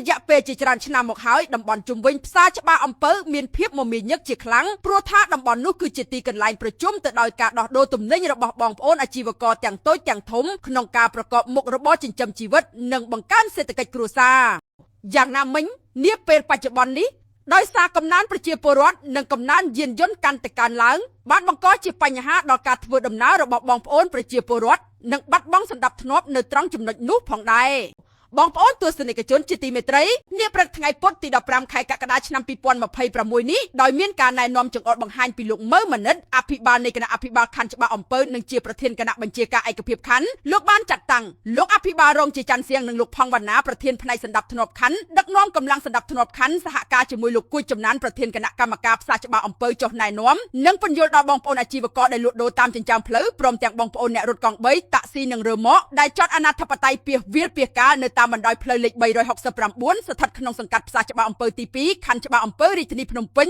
យៈពេលជាច្រើនឆ្នាំមកហើយតំបន់ជុំវិញផ្សារច្បារអំពើមានភាពមមាញឹកជាខ្លាំងព្រោះថាតំបន់នោះគឺជាទីកន្លែងប្រជុំទៅដោយការដោះដូរទំនិញរបស់បងប្អូនអាជីវករទាំងតូចទាំងធំក្នុងការប្រកបមុខរបរចិញ្ចឹមជីវិតនិងបង្កើនសេដ្ឋកិច្ចគ្រួសារយ៉ាងណាមិញនាពេលបច្ចុប្បន្ននេះដោយសារកំណើនប្រជាពលរដ្ឋនិងកំណើនយានយន្តកាន់តែកើនឡើងបានបង្កជាបញ្ហាដល់ការធ្វើដំណើររបស់បងប្អូនប្រជាពលរដ្ឋនិងបាត់បង់សណ្ដាប់ធ្នាប់នៅត្រង់ចំណុចនោះផងដែរបងប្អូនទស្សនិកជនជាទីមេត្រីនាព្រឹកថ្ងៃពុធទី15ខែកក្កដាឆ្នាំ2026នេះដោយមានការណែនាំចង្អុលបង្ហាញពីលោកមើមនិតអភិបាលនៃគណៈអភិបាលខណ្ឌច្បារអំពើនិងជាប្រធានគណៈបញ្ជាការឯកភាពខណ្ឌលោកបានចាត់តាំងលោកអភិបាលរងជាច័ន្ទសៀងនិងលោកផង់វណ្ណាប្រធានផ្នែកសណ្ដាប់ធ្នាប់ខណ្ឌដឹកនាំកម្លាំងសណ្ដាប់ធ្នាប់ខណ្ឌសហការជាមួយលោកគួចចំណានប្រធានគណៈកម្មការផ្សារច្បារអំពើចុះណែនាំនិងពន្យល់ដល់បងប្អូនអាជីវករដែលលក់ដូរតាមចិញ្ចើមផ្លូវព្រមទាំងបងប្អូនអ្នករត់កង់3តាក់ស៊ីនិងរើម៉កដែលចតអនាធិបតេយ្យពាសវាលពាសកាលនៅតាមបណ្ដោយផ្លូវលេខ369ស្ថិតក្នុងសង្កាត់ផ្សារច្បារអំពើទី2ខណ្ឌច្បារអំពើរាជធានីភ្នំពេញ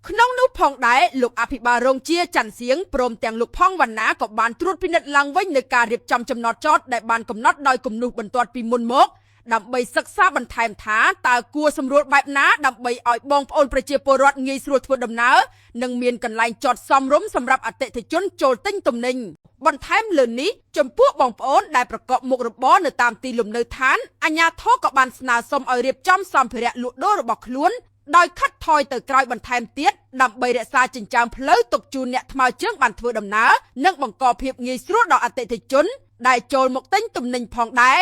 ក្នុងនោះផងដែរលោកអភិបាលរងជាច័ន្ទសៀងព្រមទាំងលោកផង់វណ្ណាក៏បានត្រួតពិនិត្យឡើងវិញនៅការរៀបចំចំណតចតដែលបានកំណត់ដោយគំនូសបន្ទាត់ពីមុនមកដើម្បីសិក្សាបន្ថែមថាតើគួរសម្រួលបែបណាដើម្បីឲ្យបងប្អូនប្រជាពលរដ្ឋងាយស្រួលធ្វើដំណើរនិងមានកន្លែងចតសមរម្យសម្រាប់អតិថិជនចូលទិញទំនិញបន្ថែមលើនេះចំពោះបងប្អូនដែលប្រកបមុខរបរនៅតាមទីលំនៅឋានអាជ្ញាធរក៏បានស្នើសុំឲ្យរៀបចំសម្ភារៈលក់ដូររបស់ខ្លួនដោយខិតថយទៅក្រោយបន្ថែមទៀតដើម្បីរក្សាចិញ្ចើមផ្លូវទុកជូនអ្នកថ្មើរជើងបានធ្វើដំណើរនិងបង្កភាពងាយស្រួលដល់អតិថិជនដែលចូលមកទិញទំនិញផងដែរ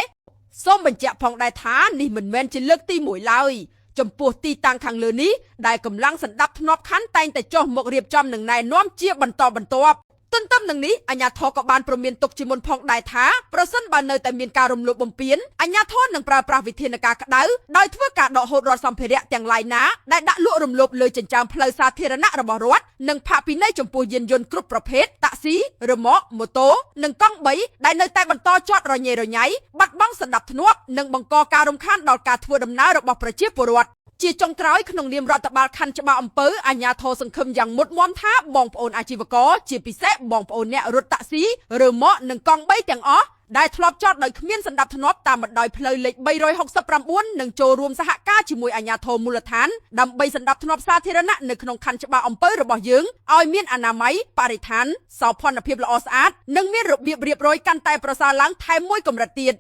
សូមបញ្ជាក់ផងដែរថានេះមិនមែនជាលើកទី1ឡើយចំពោះទីតាំងខាងលើនេះដែលកម្លាំងសណ្ដាប់ធ្នាប់ខណ្ឌតែងតែចុះមករៀបចំនិងណែនាំជាបន្តបន្ទាប់ទន្ទឹមនឹងនេះអាជ្ញាធរក៏បានព្រមានទុកជាមុនផងដែរថាប្រសិនបើនៅតែមានការរំលោភបំពានអាជ្ញាធរនឹងប្រើប្រាស់វិធានការក្តៅដោយធ្វើការដកហូតរាល់សម្ភារៈទាំងឡាយណាដែលដាក់លក់រំលោភលើចិញ្ចើមផ្លូវសាធារណៈរបស់រដ្ឋនិងផាកពិន័យចំពោះយានយន្តគ្រប់ប្រភេទតាក់ស៊ីរ៉ឺម៉កម៉ូតូនិងកង់3ដែលនៅតែបន្តចតរញ៉េរញ៉ៃបាត់បង់សណ្ដាប់ធ្នាប់និងបង្កការរំខានដល់ការធ្វើដំណើររបស់ប្រជាពលរដ្ឋជាចុងក្រោយក្នុងនាមរដ្ឋបាលខណ្ឌច្បារអំពើអាជ្ញាធរសង្ឃឹមយ៉ាងមុតមាំថាបងប្អូនអាជីវករជាពិសេសបងប្អូនអ្នករត់តាក់ស៊ីឬម៉កនិងកង់3ទាំងអស់ដែលធ្លាប់ចតដោយគ្មានសណ្ដាប់ធ្នាប់តាមបណ្ដោយផ្លូវលេខ369នឹងចូលរួមសហការជាមួយអាជ្ញាធរមូលដ្ឋានដើម្បីសណ្ដាប់ធ្នាប់សាធារណៈនៅក្នុងខណ្ឌច្បារអំពើរបស់យើងឲ្យមានអនាម័យបរិស្ថានសោភ័ណភាពល្អស្អាតនិងមានរបៀបរៀបរយកាន់តែប្រសើរឡើងថែមមួយកម្រិតទៀត